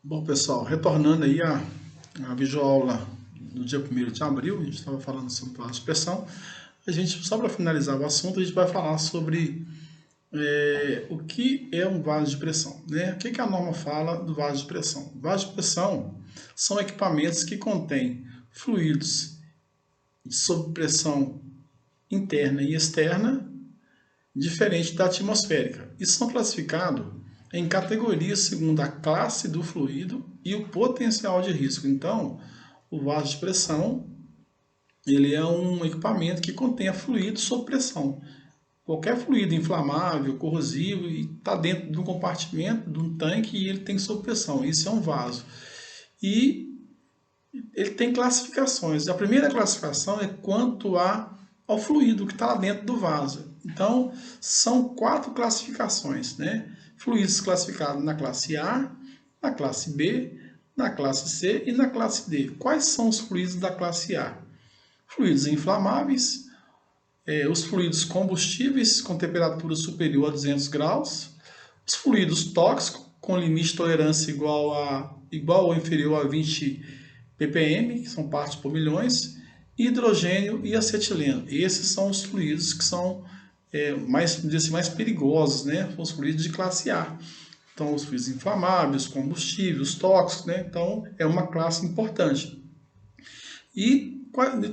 Bom, pessoal, retornando aí a videoaula no dia 1º de abril, a gente estava falando sobre vaso de pressão. Só para finalizar o assunto, a gente vai falar sobre o que é um vaso de pressão, né? O que a norma fala do vaso de pressão? Vaso de pressão são equipamentos que contêm fluidos sob pressão interna e externa, diferente da atmosférica, e são classificados em categorias segundo a classe do fluido e o potencial de risco. Então, o vaso de pressão ele é um equipamento que contém fluido sob pressão. Qualquer fluido inflamável, corrosivo, está dentro de um compartimento, de um tanque, e ele tem sob pressão. Isso é um vaso. E ele tem classificações. A primeira classificação é quanto ao fluido que está lá dentro do vaso. Então, são 4 classificações, né? Fluidos classificados na classe A, na classe B, na classe C e na classe D. Quais são os fluidos da classe A? Fluidos inflamáveis, os fluidos combustíveis com temperatura superior a 200 graus, os fluidos tóxicos com limite de tolerância igual ou inferior a 20 ppm, que são partes por milhões, hidrogênio e acetileno. Esses são os fluidos que são mais perigosos, né? São os fluidos de classe A. Então, os fluidos inflamáveis, combustíveis, os tóxicos, né? Então, é uma classe importante. E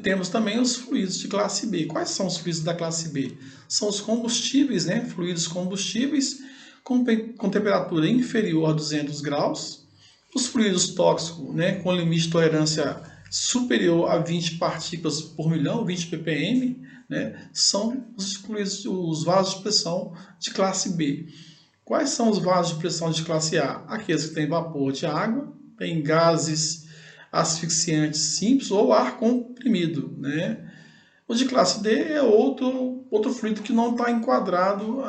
temos também os fluidos de classe B. Quais são os fluidos da classe B? São os combustíveis, né? Fluidos combustíveis com temperatura inferior a 200 graus. Os fluidos tóxicos, né? Com limite de tolerância superior a 20 partículas por milhão, 20 ppm, né? São os vasos de pressão de classe B. Quais são os vasos de pressão de classe A? Aqueles que têm vapor de água, têm gases asfixiantes simples ou ar comprimido, né? O de classe D é outro fluido que não está enquadrado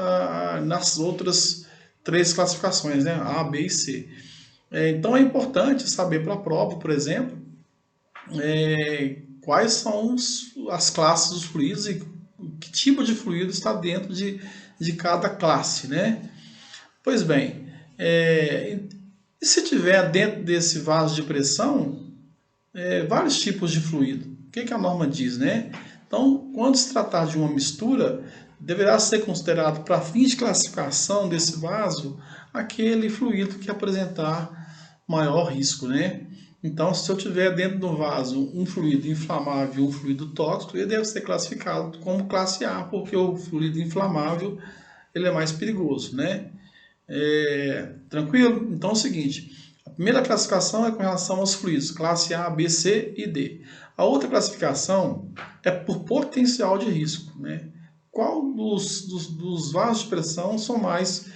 nas outras 3 classificações, né? A, B e C. Então é importante saber para a prova, por exemplo, quais são as classes dos fluidos e que tipo de fluido está dentro de cada classe, né? Pois bem, e se tiver dentro desse vaso de pressão, vários tipos de fluido. O que a norma diz, né? Então, quando se tratar de uma mistura, deverá ser considerado para fins de classificação desse vaso aquele fluido que apresentar maior risco, né? Então, se eu tiver dentro do vaso um fluido inflamável e um fluido tóxico, ele deve ser classificado como classe A, porque o fluido inflamável ele é mais perigoso, né? Tranquilo? Então é o seguinte, a primeira classificação é com relação aos fluidos, classe A, B, C e D. A outra classificação é por potencial de risco, né? Qual dos vasos de pressão são mais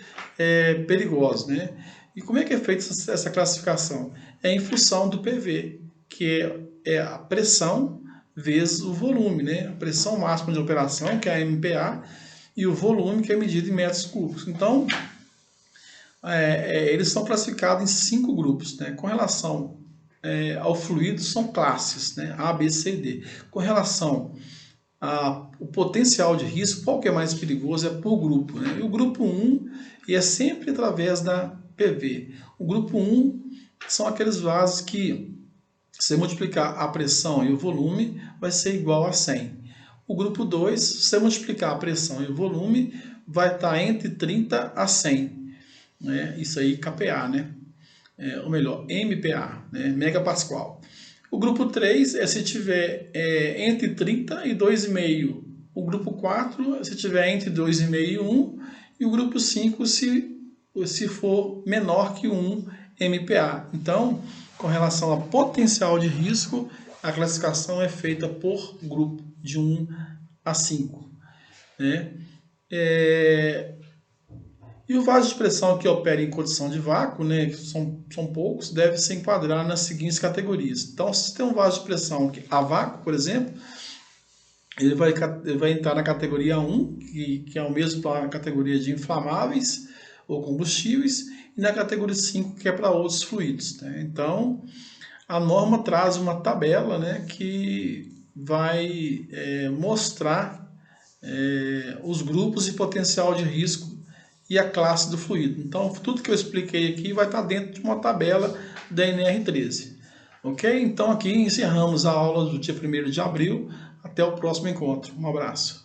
perigosos, né? E como é que é feita essa classificação? É em função do PV, que é a pressão vezes o volume, né? A pressão máxima de operação, que é a MPa, e o volume, que é medido em metros cúbicos. Então, eles são classificados em 5 grupos, né? Com relação ao fluido, são classes, né? A, B, C e D. Com relação ao potencial de risco, qual que é mais perigoso é por grupo, né? E o grupo 1 é sempre através da PV. O grupo 1 são aqueles vasos que, se multiplicar a pressão e o volume, vai ser igual a 100. O grupo 2, se você multiplicar a pressão e o volume, vai estar entre 30 a 100. Né? Isso aí, kPa, né? Ou melhor, MPa, né? Megapascal. O grupo 3 é se tiver entre 30 e 2,5. O grupo 4 se tiver entre 2,5 e 1. E o grupo 5 se for menor que 1 MPa. Então, com relação a potencial de risco, a classificação é feita por grupo de 1 a 5. Né? E o vaso de pressão que opera em condição de vácuo, né, que são poucos, deve se enquadrar nas seguintes categorias. Então, se tem um vaso de pressão a vácuo, por exemplo, ele vai entrar na categoria 1, que é o mesmo para a categoria de inflamáveis ou combustíveis, e na categoria 5, que é para outros fluidos. Né? Então, a norma traz uma tabela, né, que vai mostrar os grupos de potencial de risco e a classe do fluido. Então, tudo que eu expliquei aqui vai estar dentro de uma tabela da NR13. Ok? Então, aqui encerramos a aula do dia 1º de abril. Até o próximo encontro. Um abraço.